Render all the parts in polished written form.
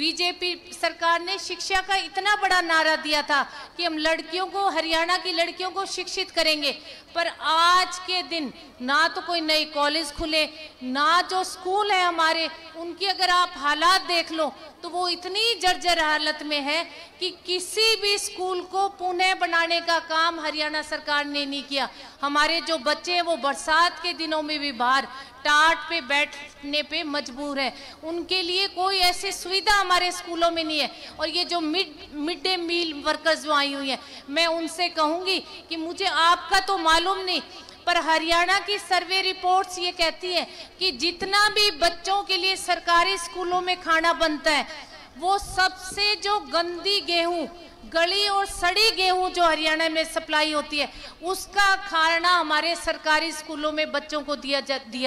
BJP सरकार ने शिक्षा का इतना बड़ा नारा दिया था कि हम लड़कियों को, हरियाणा की लड़कियों को शिक्षित करेंगे, पर आज के दिन ना तो कोई नई कॉलेज खुले, ना जो स्कूल है हमारे उनकी अगर आप हालात देख लो तो वो इतनी जर्जर हालत में है कि किसी भी स्कूल को पुनः बनाने का काम हरियाणा सरकार ने नहीं किया। हमारे जो बच्चे हैं वो बरसात के दिनों में भी बाहर टाट पे बैठने पे मजबूर है, उनके लिए कोई ऐसी सुविधा हमारे स्कूलों में नहीं है। और ये जो मिड डे मील वर्कर्स जो आई हुई हैं, मैं उनसे कहूंगी कि मुझे आपका तो मालूम नहीं, पर हरियाणा की सर्वे रिपोर्ट्स ये कहती है कि जितना भी बच्चों के लिए सरकारी स्कूलों में खाना बनता है वो सबसे जो गंदी गेहूं, गली और सड़ी गेहूं जो हरियाणा में सप्लाई होती है उसका खाना हमारे सरकारी स्कूलों में बच्चों को दिया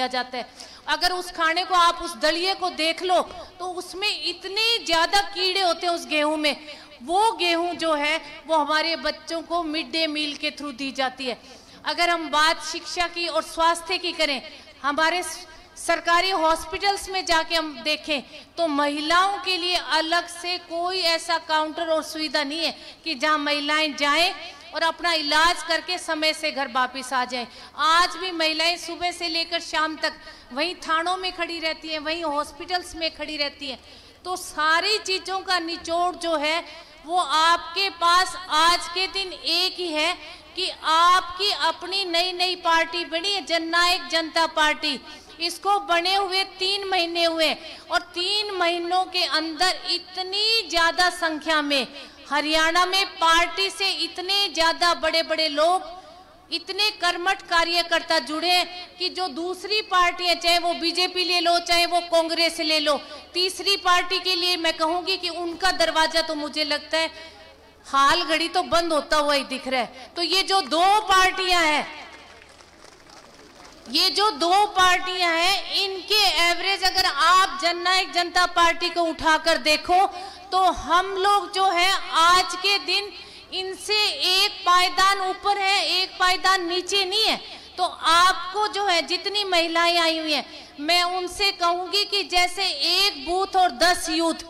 जाता है। अगर उस खाने को आप उस दलिये को देख लो तो उसमें इतने ज्यादा कीड़े होते हैं उस गेहूं में। वो गेहूं जो है वो हमारे बच्चों को मिड डे मील के थ्रू दी जाती है। अगर हम बात शिक्षा की और स्वास्थ्य की करें, हमारे सरकारी हॉस्पिटल्स में जाके हम देखें तो महिलाओं के लिए अलग से कोई ऐसा काउंटर और सुविधा नहीं है कि जहां महिलाएं जाएं और अपना इलाज करके समय से घर वापस आ जाएं। आज भी महिलाएं सुबह से लेकर शाम तक वहीं थानों में खड़ी रहती हैं, वहीं हॉस्पिटल्स में खड़ी रहती हैं। तो सारी चीजों का निचोड़ जो है वो आपके पास आज के दिन एक ही है कि आपकी अपनी नई पार्टी बनी है, जननायक जनता पार्टी। इसको बने हुए 3 महीने हुए और 3 महीनों के अंदर इतनी ज्यादा संख्या में हरियाणा में पार्टी से इतने ज्यादा बड़े बड़े लोग, इतने कर्मठ कार्यकर्ता जुड़े कि जो दूसरी पार्टियां, चाहे वो बीजेपी ले लो, चाहे वो कांग्रेस ले लो, तीसरी पार्टी के लिए मैं कहूंगी कि उनका दरवाजा तो मुझे लगता है हाल घड़ी तो बंद होता हुआ ही दिख रहा है। तो ये जो 2 पार्टियां हैं, ये जो 2 पार्टियां हैं, इनके एवरेज अगर आप जननायक जनता पार्टी को उठाकर देखो तो हम लोग जो है आज के दिन इनसे एक पायदान ऊपर है, एक पायदान नीचे नहीं है। तो आपको जो है जितनी महिलाएं आई हुई हैं, मैं उनसे कहूंगी कि जैसे एक बूथ और 10 यूथ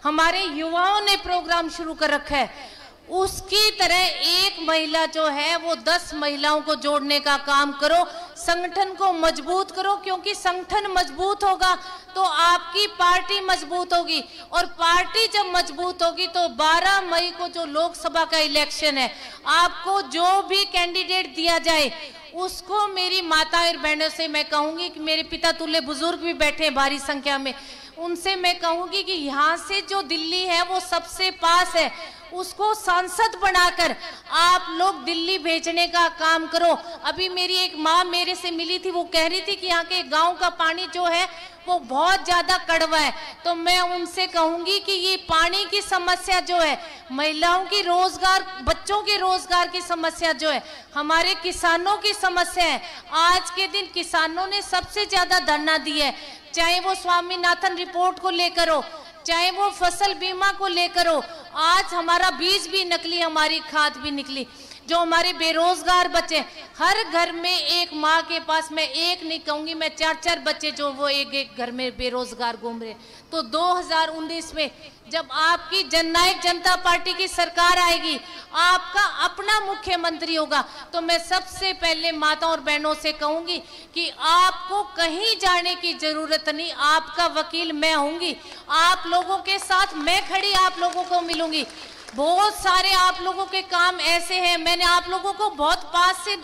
हमारे युवाओं ने प्रोग्राम शुरू कर रखा है, उसकी तरह एक महिला जो है वो 10 महिलाओं को जोड़ने का काम करो, संगठन को मजबूत करो, क्योंकि संगठन मजबूत होगा तो आपकी पार्टी मजबूत होगी, और पार्टी जब मजबूत होगी तो 12 मई को जो लोकसभा का इलेक्शन है, आपको जो भी कैंडिडेट दिया जाए उसको मेरी माता और बहनों से मैं कहूंगी कि मेरे पिता तुल्य बुजुर्ग भी बैठे हैं भारी संख्या में, उनसे मैं कहूंगी कि यहाँ से जो दिल्ली है वो सबसे पास है, उसको सांसद बनाकर आप लोग दिल्ली भेजने का काम करो। अभी मेरी एक माँ मेरे से मिली थी, वो कह रही थी कि यहाँ के गांव का पानी जो है वो बहुत ज्यादा कड़वा है। तो मैं उनसे कहूंगी कि ये पानी की समस्या जो है, महिलाओं की रोजगार, बच्चों के रोजगार की समस्या जो है, हमारे किसानों की समस्या है। आज के दिन किसानों ने सबसे ज्यादा धरना दिया है, चाहे वो स्वामीनाथन रिपोर्ट को लेकर हो, चाहे वो फसल बीमा को लेकर हो। आज हमारा बीज भी नकली, हमारी खाद भी निकली। जो हमारे बेरोजगार बच्चे, हर घर में एक माँ के पास, मैं एक नहीं कहूंगी, मैं 4-4 बच्चे जो वो एक घर में बेरोजगार घूम रहे। तो 2019 में जब आपकी जननायक जनता पार्टी की सरकार आएगी, आपका अपना मुख्यमंत्री होगा, तो मैं सबसे पहले माता और बहनों से कहूंगी कि आपको कहीं जाने की जरूरत नहीं, आपका वकील मैं होंगी, आप लोगों के साथ मैं खड़ी आप लोगों को मिलूंगी। बहुत सारे आप लोगों के काम ऐसे हैं, मैंने आप लोगों को बहुत पास से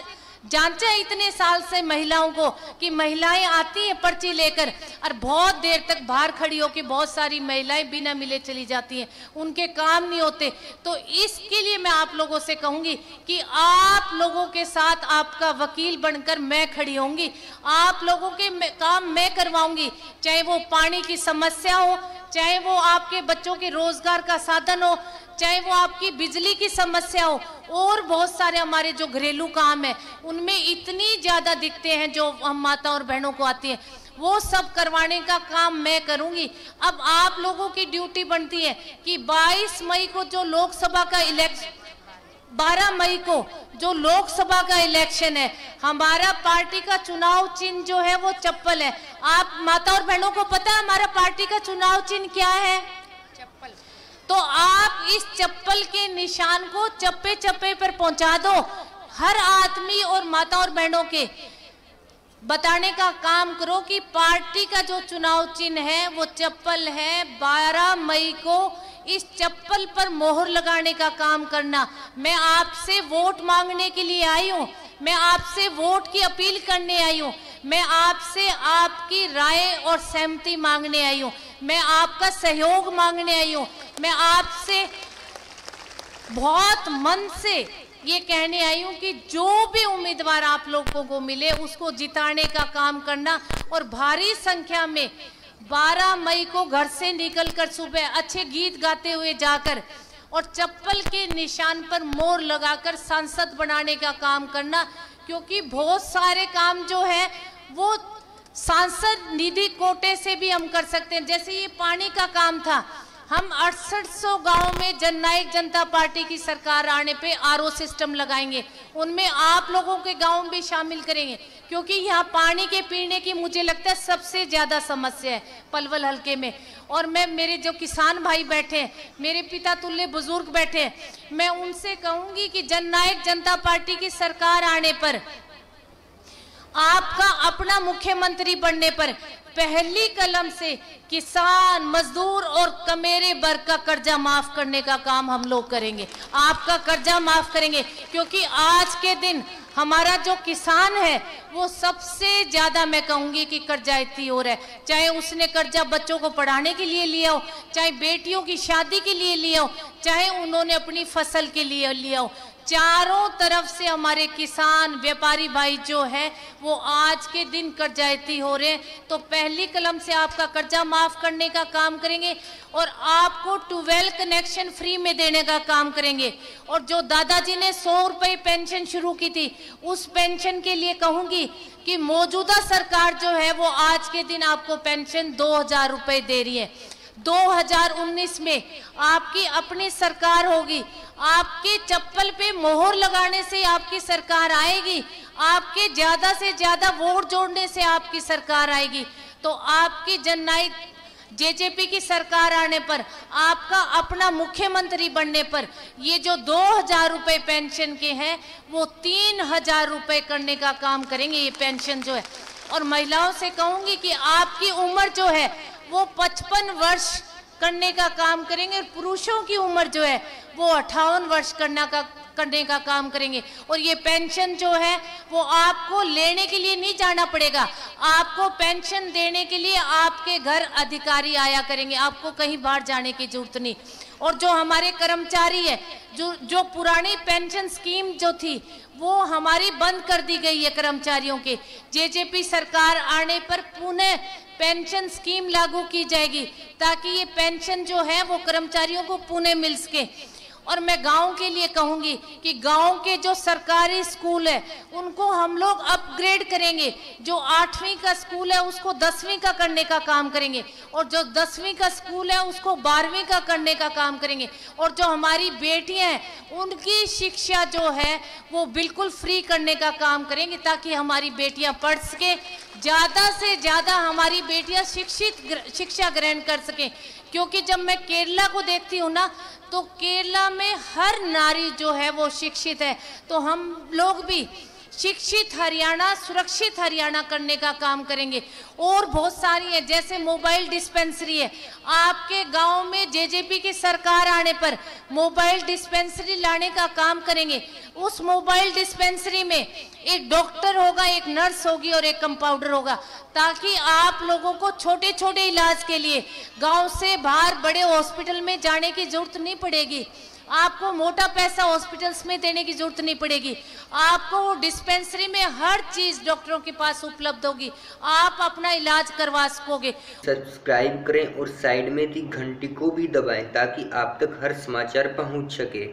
जांचा इतने साल से महिलाओं को, कि महिलाएं आती हैं पर्ची लेकर और बहुत देर तक बाहर खड़ी होकर बहुत सारी महिलाएं बिना मिले चली जाती हैं, उनके काम नहीं होते। तो इसके लिए मैं आप लोगों से कहूंगी कि आप लोगों के साथ आपका वकील बनकर मैं खड़ी होंगी, आप लोगों के काम मैं करवाऊंगी, चाहे वो पानी की समस्या हो, चाहे वो आपके बच्चों के रोजगार का साधन हो, चाहे वो आपकी बिजली की समस्या हो, और बहुत सारे हमारे जो घरेलू काम है उनमें इतनी ज्यादा दिक्कतें हैं जो हम माता और बहनों को आती है, वो सब करवाने का काम मैं करूंगी। अब आप लोगों की ड्यूटी बनती है कि 22 मई को जो लोकसभा का इलेक्शन, 12 मई को जो लोकसभा का इलेक्शन है, हमारा पार्टी का चुनाव चिन्ह जो है वो चप्पल है। आप माता और बहनों को पता है हमारा पार्टी का चुनाव चिन्ह क्या है? तो आप इस चप्पल के निशान को चप्पे चप्पे पर पहुंचा दो। हर आदमी और माता और बहनों के बताने का काम करो कि पार्टी का जो चुनाव चिन्ह है वो चप्पल है। 12 मई को इस चप्पल पर मोहर लगाने का काम करना। मैं आपसे वोट मांगने के लिए आई हूँ, मैं आपसे वोट की अपील करने आई हूँ, मैं आपसे आपकी राय और सहमति मांगने आई हूँ, मैं आपका सहयोग मांगने आई हूँ। मैं आपसे बहुत मन से ये कहने आई हूँ कि जो भी उम्मीदवार आप लोगों को मिले उसको जिताने का काम करना और भारी संख्या में 12 मई को घर से निकलकर सुबह अच्छे गीत गाते हुए जाकर और चप्पल के निशान पर मोहर लगाकर सांसद बनाने का काम करना। क्योंकि बहुत सारे काम जो है वो सांसद निधि कोटे से भी हम कर सकते हैं। जैसे ये पानी का काम था, हम 6800 गांव में जननायक जनता पार्टी की सरकार आने पे आरओ सिस्टम लगाएंगे, उनमें आप लोगों के गांव भी शामिल करेंगे। क्योंकि यहाँ पानी के पीने की मुझे लगता है सबसे ज्यादा समस्या है पलवल हलके में। और मैं, मेरे जो किसान भाई बैठे हैं, मेरे पिता तुल्य बुजुर्ग बैठे हैं, मैं उनसे कहूंगी कि जननायक जनता पार्टी की सरकार आने पर, आपका अपना मुख्यमंत्री बनने पर पहली कलम से किसान, मजदूर और कमेरे वर्ग का कर्जा माफ करने का काम हम लोग करेंगे। आपका कर्जा माफ करेंगे क्योंकि आज के दिन हमारा जो किसान है वो सबसे ज्यादा, मैं कहूंगी कि कर्जायती हो रहा है। चाहे उसने कर्जा बच्चों को पढ़ाने के लिए लिया हो, चाहे बेटियों की शादी के लिए लिया हो, चाहे उन्होंने अपनी फसल के लिए लिया हो। चारों तरफ से हमारे किसान व्यापारी भाई जो है वो आज के दिन कर्जायती हो रहे हैं। तो पहली कलम से आपका कर्जा माफ करने का काम करेंगे और आपको ट्यूबवेल कनेक्शन फ्री में देने का काम करेंगे। और जो दादाजी ने 100 रुपये पेंशन शुरू की थी, उस पेंशन के लिए कहूंगी कि मौजूदा सरकार जो है वो आज के दिन आपको पेंशन 2000 रुपये दे रही है। 2019 में आपकी अपनी सरकार होगी, आपके चप्पल पे मोहर लगाने से आपकी सरकार आएगी, आपके ज्यादा से ज्यादा वोट जोड़ने से आपकी सरकार आएगी। तो आपकी जननायक जेजेपी की सरकार आने पर, आपका अपना मुख्यमंत्री बनने पर ये जो 2000 रुपये पेंशन के हैं वो 3000 रुपये करने का काम करेंगे ये पेंशन जो है। और महिलाओं से कहूंगी कि आपकी उम्र जो है वो 55 वर्ष करने का काम करेंगे और पुरुषों की उम्र जो है वो 58 वर्ष करने का काम करेंगे। और ये पेंशन जो है वो आपको लेने के लिए नहीं जाना पड़ेगा, आपको पेंशन देने के लिए आपके घर अधिकारी आया करेंगे, आपको कहीं बाहर जाने की जरूरत नहीं। और जो हमारे कर्मचारी है, जो पुरानी पेंशन स्कीम जो थी वो हमारी बंद कर दी गई है कर्मचारियों के। जेजेपी सरकार आने पर पुनः पेंशन स्कीम लागू की जाएगी ताकि ये पेंशन जो है वो कर्मचारियों को पुनः मिल सके। और मैं गांव के लिए कहूंगी कि गांव के जो सरकारी स्कूल है उनको हम लोग अपग्रेड करेंगे। जो 8वीं का स्कूल है उसको 10वीं का करने का काम करेंगे और जो 10वीं का स्कूल है उसको 12वीं का करने का काम करेंगे। और जो हमारी बेटियां हैं उनकी शिक्षा जो है वो बिल्कुल फ्री करने का काम करेंगे ताकि हमारी बेटियां पढ़ सके, ज्यादा से ज्यादा हमारी बेटियां शिक्षा ग्रहण कर सकें। क्योंकि जब मैं केरला को देखती हूँ ना तो केरला में हर नारी जो है वो शिक्षित है। तो हम लोग भी शिक्षित हरियाणा, सुरक्षित हरियाणा करने का काम करेंगे। और बहुत सारी है, जैसे मोबाइल डिस्पेंसरी है, आपके गांव में जेजेपी की सरकार आने पर मोबाइल डिस्पेंसरी लाने का काम करेंगे। उस मोबाइल डिस्पेंसरी में एक डॉक्टर होगा, एक नर्स होगी और एक कंपाउंडर होगा ताकि आप लोगों को छोटे छोटे इलाज के लिए गांव से बाहर बड़े हॉस्पिटल में जाने की जरूरत नहीं पड़ेगी। आपको मोटा पैसा हॉस्पिटल्स में देने की जरूरत नहीं पड़ेगी। आपको डिस्पेंसरी में हर चीज डॉक्टरों के पास उपलब्ध होगी, आप अपना इलाज करवा सकोगे। सब्सक्राइब करें और साइड में दी घंटी को भी दबाएं ताकि आप तक हर समाचार पहुंच सके।